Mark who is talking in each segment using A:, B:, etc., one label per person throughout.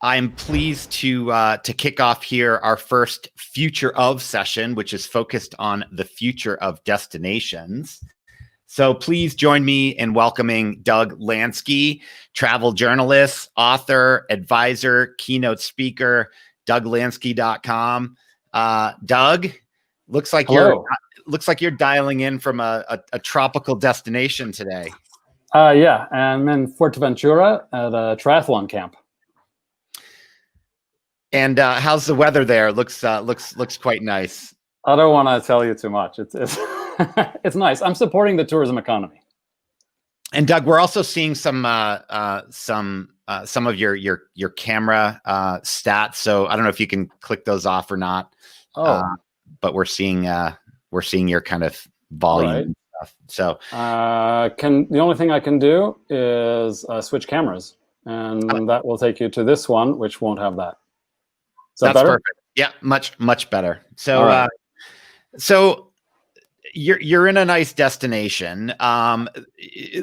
A: I'm pleased to kick off here our first Future of session, which is focused on the future of destinations. So please join me in welcoming Doug Lansky, travel journalist, author, advisor, keynote speaker, douglansky.com. Doug, looks like you're dialing in from a tropical destination today.
B: Yeah, I'm in Fuerteventura at a triathlon camp.
A: And how's the weather there? Looks quite nice.
B: I don't want to tell you too much. It's it's nice. I'm supporting the tourism economy.
A: And Doug, we're also seeing some of your camera stats. So I don't know if you can click those off or not. But we're seeing your kind of volume and stuff. So
B: the only thing I can do is switch cameras, and that will take you to this one, which won't have that. That's better?
A: Perfect. Yeah, much better. So so you're in a nice destination.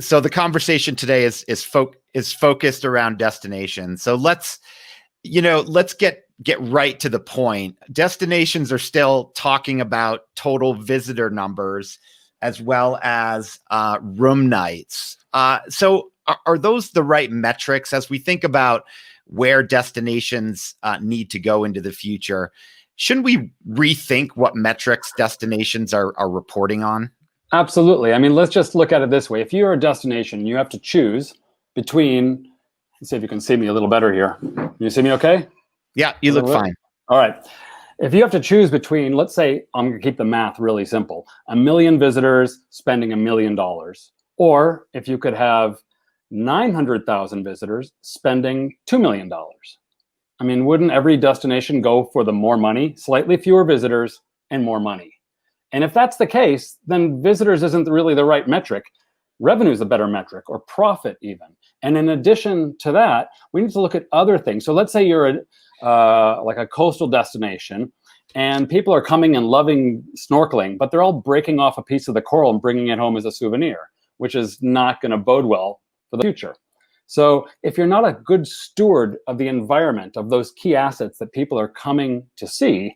A: So the conversation today is focused around destinations. So let's get right to the point. Destinations are still talking about total visitor numbers as well as room nights. So are those the right metrics as we think about where destinations need to go into the future? Shouldn't we rethink what metrics destinations are reporting on?
B: Absolutely. I mean, let's just look at it this way. If you're a destination, you have to choose between, let's see if you can see me a little better here. Can you see me okay?
A: Yeah, you look fine.
B: All right. If you have to choose between, let's say, I'm going to keep the math really simple, 1 million visitors spending $1 million, or if you could have 900,000 visitors spending $2 million. I mean, wouldn't every destination go for the more money, slightly fewer visitors and more money? And if that's the case, then visitors isn't really the right metric. Revenue is a better metric, or profit even. And in addition to that, we need to look at other things. So let's say you're like a coastal destination and people are coming and loving snorkeling, but they're all breaking off a piece of the coral and bringing it home as a souvenir, which is not going to bode well for the future. So if you're not a good steward of the environment, of those key assets that people are coming to see,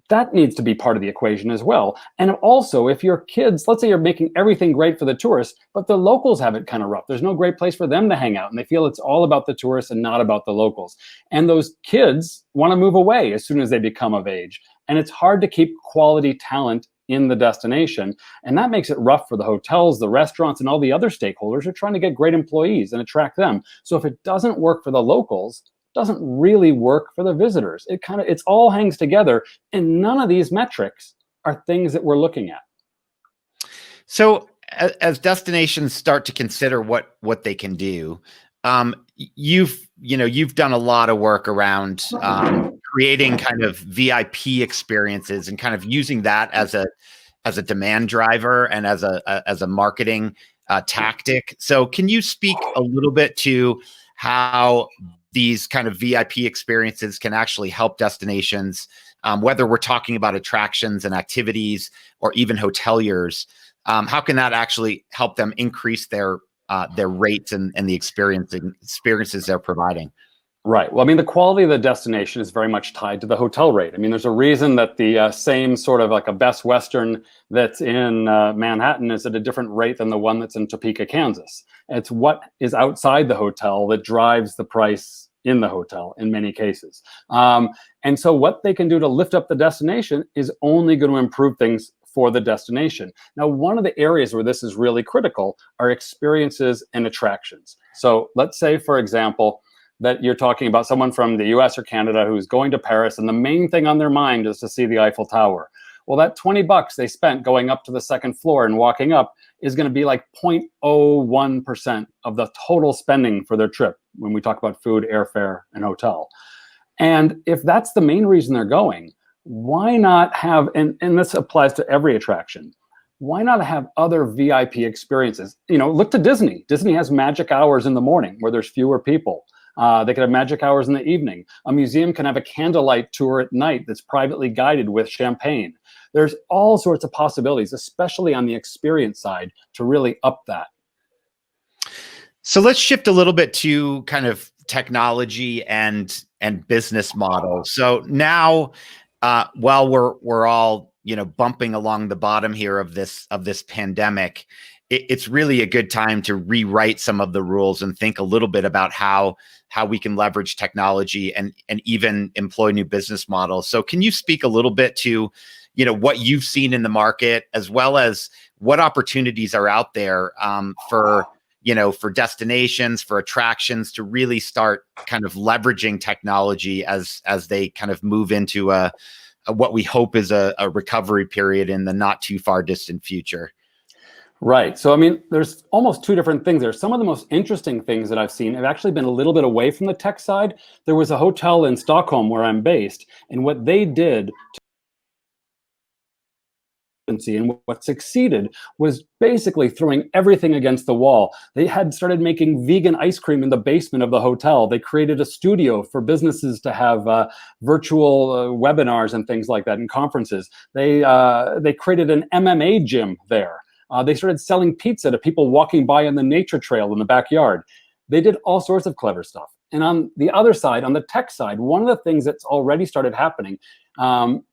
B: that needs to be part of the equation as well. And also, if your kids, let's say you're making everything great for the tourists, but the locals have it kind of rough. There's no great place for them to hang out, and they feel it's all about the tourists and not about the locals. And those kids want to move away as soon as they become of age. And it's hard to keep quality talent in the destination. And that makes it rough for the hotels, the restaurants, and all the other stakeholders who are trying to get great employees and attract them. So if it doesn't work for the locals, it doesn't really work for the visitors. It all hangs together, and none of these metrics are things that we're looking at.
A: So as destinations start to consider what they can do, you've done a lot of work around creating kind of VIP experiences and kind of using that as a demand driver and as a marketing tactic. So can you speak a little bit to how these kind of VIP experiences can actually help destinations, whether we're talking about attractions and activities or even hoteliers? How can that actually help them increase their rates and the experiences they're providing?
B: Right. Well, I mean, the quality of the destination is very much tied to the hotel rate. I mean, there's a reason that the same sort of like a Best Western that's in Manhattan is at a different rate than the one that's in Topeka, Kansas. It's what is outside the hotel that drives the price in the hotel in many cases. And so what they can do to lift up the destination is only going to improve things for the destination. Now, one of the areas where this is really critical are experiences and attractions. So let's say, for example, that you're talking about someone from the US or Canada who's going to Paris, and the main thing on their mind is to see the Eiffel Tower. Well, that $20 they spent going up to the second floor and walking up is going to be like 0.01% of the total spending for their trip when we talk about food, airfare, and hotel. And if that's the main reason they're going, why not have, and this applies to every attraction, why not have other VIP experiences? Look to Disney. Disney has magic hours in the morning where there's fewer people. They could have magic hours in the evening. A museum can have a candlelight tour at night that's privately guided with champagne. There's all sorts of possibilities, especially on the experience side, to really up that.
A: So let's shift a little bit to kind of technology and business model. So now, while we're all bumping along the bottom here of this pandemic, it's really a good time to rewrite some of the rules and think a little bit about how we can leverage technology and even employ new business models. So can you speak a little bit to what you've seen in the market, as well as what opportunities are out there for destinations, for attractions to really start kind of leveraging technology as they kind of move into what we hope is a recovery period in the not too far distant future?
B: Right. So, I mean, there's almost two different things there. Some of the most interesting things that I've seen have actually been a little bit away from the tech side. There was a hotel in Stockholm where I'm based, and what they did and what succeeded was basically throwing everything against the wall. They had started making vegan ice cream in the basement of the hotel. They created a studio for businesses to have virtual webinars and things like that, and conferences. They created an MMA gym there. They started selling pizza to people walking by on the nature trail in the backyard. They did all sorts of clever stuff. And on the other side, on the tech side, one of the things that's already started happening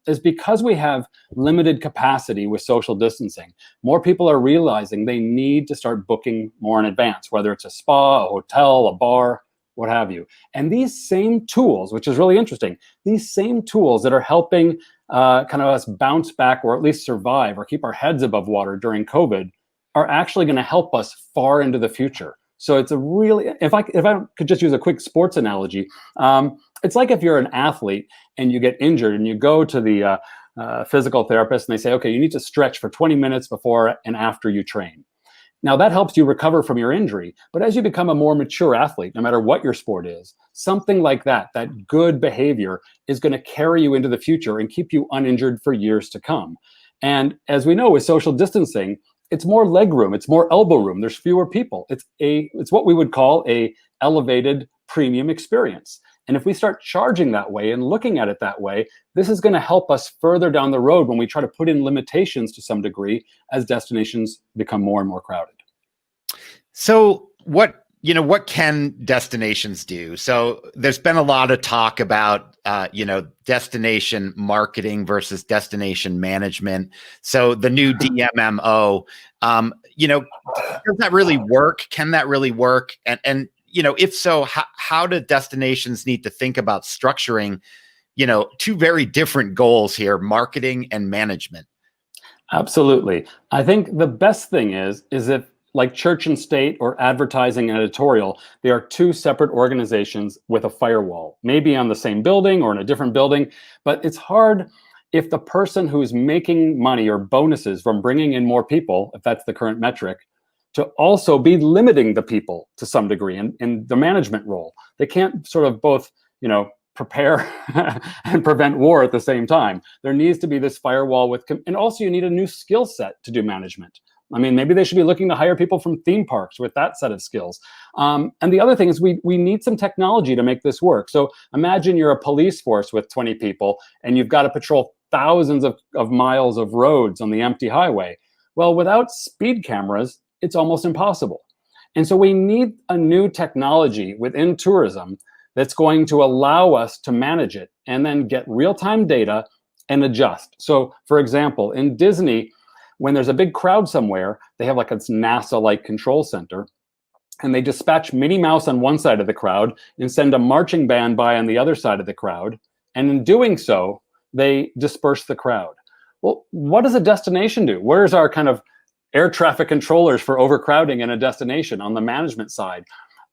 B: is because we have limited capacity with social distancing, more people are realizing they need to start booking more in advance, whether it's a spa, a hotel, a bar, what have you. And these same tools, which is really interesting, these same tools that are helping kind of us bounce back, or at least survive, or keep our heads above water during COVID, are actually going to help us far into the future. So it's a really, if I could just use a quick sports analogy, it's like if you're an athlete and you get injured and you go to the physical therapist and they say, okay, you need to stretch for 20 minutes before and after you train. Now that helps you recover from your injury, but as you become a more mature athlete, no matter what your sport is, something like that good behavior is going to carry you into the future and keep you uninjured for years to come. And as we know, with social distancing, it's more leg room, it's more elbow room, there's fewer people. It's what we would call a elevated premium experience. And if we start charging that way and looking at it that way, this is going to help us further down the road when we try to put in limitations to some degree as destinations become more and more crowded.
A: So what can destinations do? So there's been a lot of talk about, destination marketing versus destination management. So the new DMMO, does that really work? Can that really work? And if so, how do destinations need to think about structuring, two very different goals here, marketing and management?
B: Absolutely. I think the best thing is if, like church and state or advertising and editorial, they are two separate organizations with a firewall, maybe on the same building or in a different building. But it's hard if the person who's making money or bonuses from bringing in more people, if that's the current metric, to also be limiting the people to some degree in the management role. They can't sort of both, prepare and prevent war at the same time. There needs to be this firewall and also you need a new skill set to do management. I mean, maybe they should be looking to hire people from theme parks with that set of skills. And the other thing is we need some technology to make this work. So imagine you're a police force with 20 people and you've got to patrol thousands of miles of roads on the empty highway. Well, without speed cameras, it's almost impossible. And so we need a new technology within tourism that's going to allow us to manage it and then get real-time data and adjust. So for example, in Disney, when there's a big crowd somewhere, they have like a NASA-like control center, and they dispatch Minnie Mouse on one side of the crowd and send a marching band by on the other side of the crowd. And in doing so, they disperse the crowd. Well, what does a destination do? Where's our kind of air traffic controllers for overcrowding in a destination on the management side?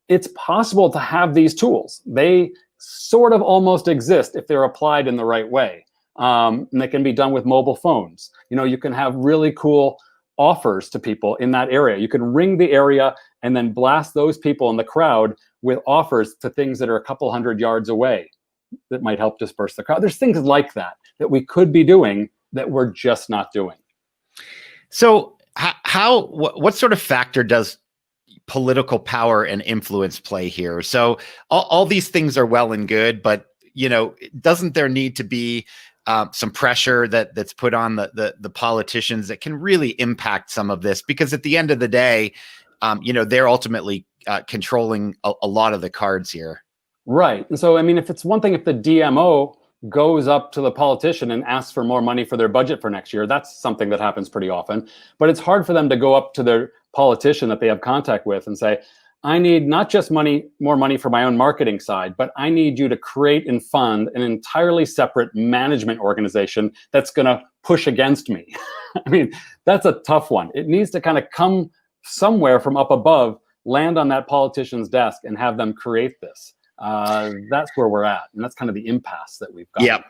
B: It's possible to have these tools. They sort of almost exist if they're applied in the right way. And they can be done with mobile phones. You can have really cool offers to people in that area. You can ring the area and then blast those people in the crowd with offers to things that are a couple hundred yards away that might help disperse the crowd. There's things like that we could be doing that we're just not doing.
A: So what sort of factor does political power and influence play here? So all these things are well and good, but doesn't there need to be some pressure that's put on the politicians that can really impact some of this? Because at the end of the day, they're ultimately controlling a lot of the cards here.
B: Right. And so, I mean, if it's one thing, if the DMO goes up to the politician and asks for more money for their budget for next year, that's something that happens pretty often. But it's hard for them to go up to their politician that they have contact with and say, I need not just more money for my own marketing side, but I need you to create and fund an entirely separate management organization that's going to push against me. I mean, that's a tough one. It needs to kind of come somewhere from up above, land on that politician's desk, and have them create this. That's where we're at. And that's kind of the impasse that we've got.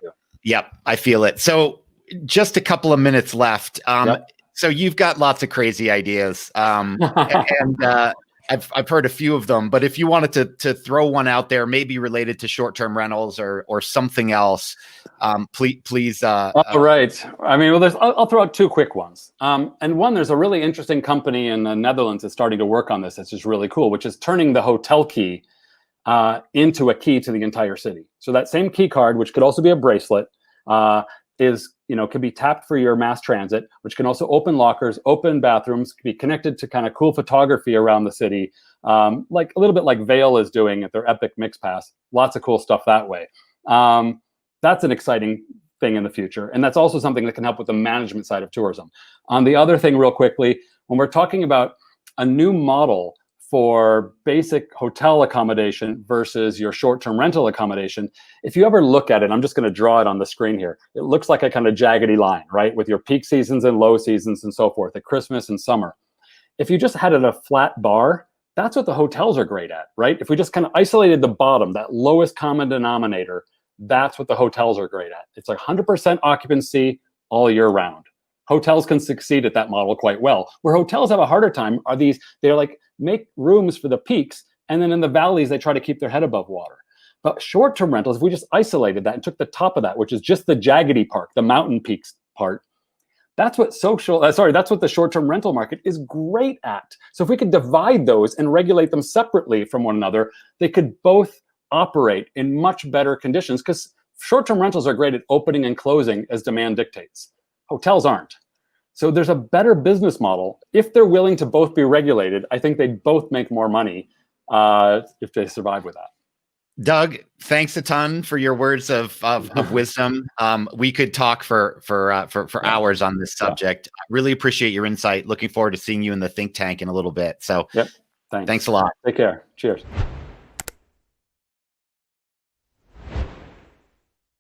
A: Yep. I feel it. So just a couple of minutes left. So you've got lots of crazy ideas. And I've heard a few of them, but if you wanted to throw one out there, maybe related to short-term rentals or something else, please.
B: All right. I mean, well, I'll throw out two quick ones. And one, there's a really interesting company in the Netherlands that's starting to work on this. It's just really cool, which is turning the hotel key into a key to the entire city. So that same key card, which could also be a bracelet, can be tapped for your mass transit, which can also open lockers, open bathrooms, can be connected to kind of cool photography around the city, like a little bit like Vail is doing at their Epic Mix Pass. Lots of cool stuff that way. That's an exciting thing in the future. And that's also something that can help with the management side of tourism. On the other thing, real quickly, when we're talking about a new model for basic hotel accommodation versus your short-term rental accommodation, if you ever look at it, I'm just going to draw it on the screen here. It looks like a kind of jaggedy line, right? With your peak seasons and low seasons and so forth, at Christmas and summer. If you just had it a flat bar, that's what the hotels are great at, right? If we just kind of isolated the bottom, that lowest common denominator, that's what the hotels are great at. It's like 100% occupancy all year round. Hotels can succeed at that model quite well. Where hotels have a harder time are they're like, make rooms for the peaks, and then in the valleys, they try to keep their head above water. But short-term rentals, if we just isolated that and took the top of that, which is just the jaggedy part, the mountain peaks part, that's what that's what the short-term rental market is great at. So if we could divide those and regulate them separately from one another, they could both operate in much better conditions, because short-term rentals are great at opening and closing as demand dictates. Hotels aren't. So there's a better business model. If they're willing to both be regulated, I think they'd both make more money if they survive with that.
A: Doug, thanks a ton for your words of wisdom. We could talk for hours on this subject. I really appreciate your insight. Looking forward to seeing you in the think tank in a little bit. So
B: yep.
A: Thanks a lot.
B: Take care. Cheers.